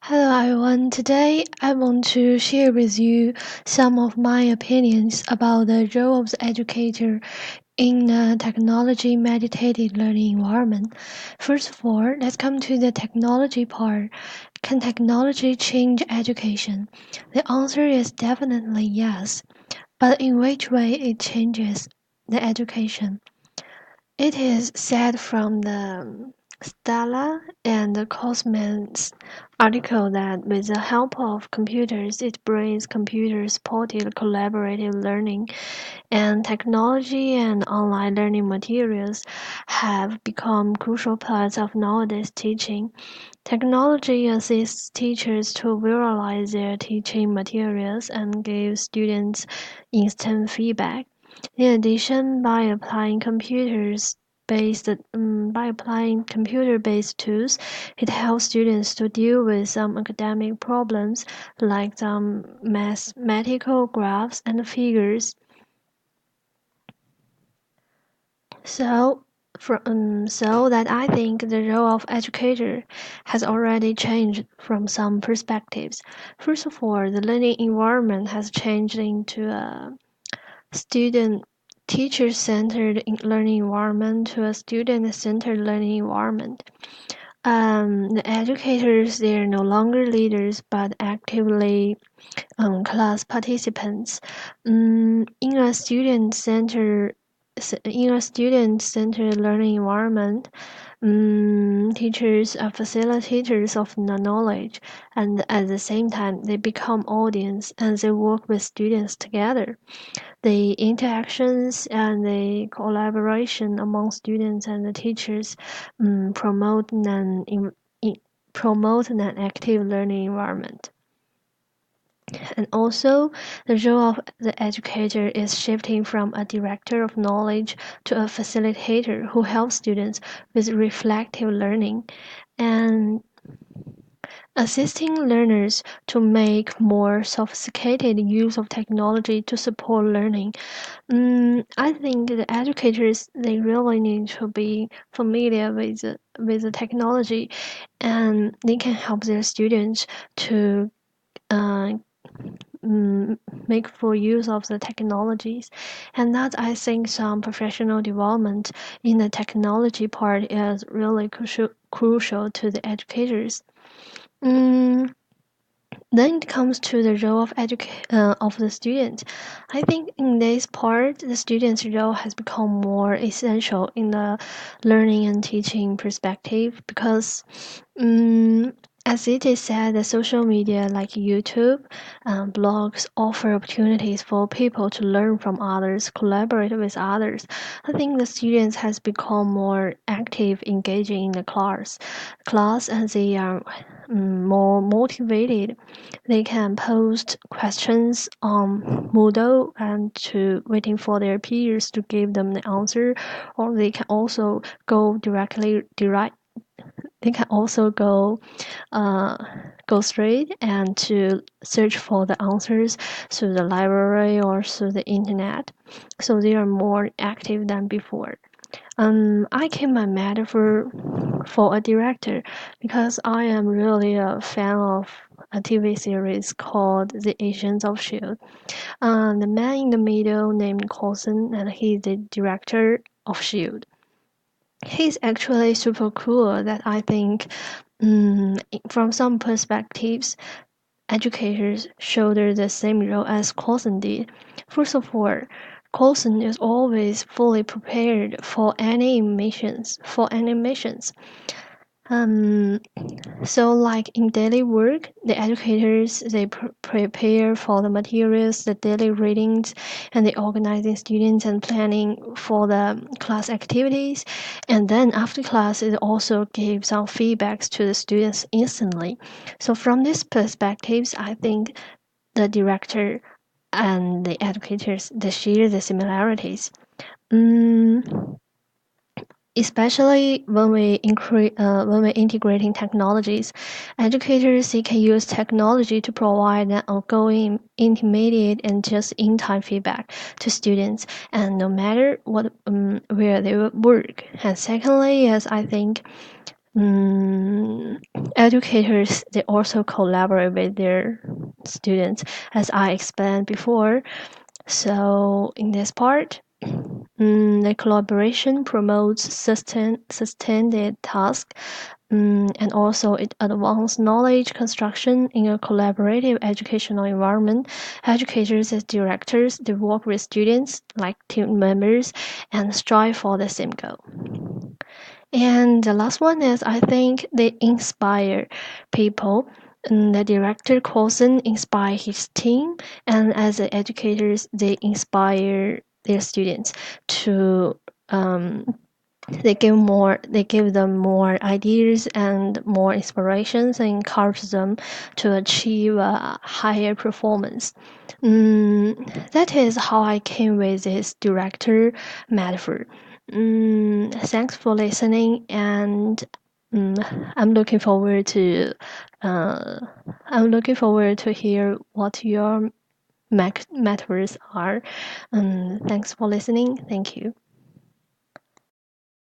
Hello everyone, today I want to share with you some of my opinions about the role of the educator in a technology mediated learning environment. First of all, let's come to the technology part. Can technology change education? The answer is definitely yes, but in which way it changes the education? It is said from the Stella and Cosman's article that with the help of computers, it brings computer-supported collaborative learning, and technology and online learning materials have become crucial parts of nowadays teaching. Technology assists teachers to visualize their teaching materials and give students instant feedback. In addition, by applying computer-based tools, it helps students to deal with some academic problems like some mathematical graphs and figures. So that I think the role of educator has already changed from some perspectives. First of all, the learning environment has changed into a student teacher-centered learning environment to a student-centered learning environment. The educators, they are no longer leaders but actively class participants. In a student-centered learning environment, teachers are facilitators of the knowledge, and at the same time, they become audience and they work with students together. The interactions and the collaboration among students and the teachers promote an active learning environment. And also, the role of the educator is shifting from a director of knowledge to a facilitator who helps students with reflective learning and assisting learners to make more sophisticated use of technology to support learning. I think the educators, they really need to be familiar with the technology, and they can help their students to uh, make full use of the technologies. And that I think some professional development in the technology part is really crucial to the educators. Mm, then it comes to the role of the student. I think in this part, the student's role has become more essential in the learning and teaching perspective because as it is said, the social media like YouTube, blogs offer opportunities for people to learn from others, collaborate with others. I think the students has become more active, engaging in the class, and they are more motivated. They can post questions on Moodle and to waiting for their peers to give them the answer, or they can also go direct. They can also go straight and to search for the answers through the library or through the internet. So they are more active than before. I came my metaphor for a director because I am really a fan of a TV series called The Agents of Shield. The man in the middle named Coulson, and he's the director of Shield. He's actually super cool that I think from some perspectives, educators shoulder the same role as Coulson did. First of all, Coulson is always fully prepared for any missions. Um, so like in daily work, the educators, they prepare for the materials, the daily readings, and the organizing students and planning for the class activities. And then after class, it also gives some feedbacks to the students instantly. So from these perspectives, I think the director and the educators, they share the similarities. Mm, Especially when when we're integrating technologies, educators, they can use technology to provide an ongoing, intermediate, and just in-time feedback to students, and no matter where they work. And secondly, yes, I think Educators, they also collaborate with their students, as I explained before. So in this part, the collaboration promotes sustained task, and also it advances knowledge construction in a collaborative educational environment. Educators as directors, they work with students like team members and strive for the same goal. And the last one is, I think they inspire people. The director Coulson inspire his team, and as the educators, they inspire their students to they give them more ideas and more inspirations and encourage them to achieve a higher performance. That is how I came with this director metaphor. Thanks for listening, and I'm looking forward to uh, hear what your metaphors are. Thanks for listening. Thank you.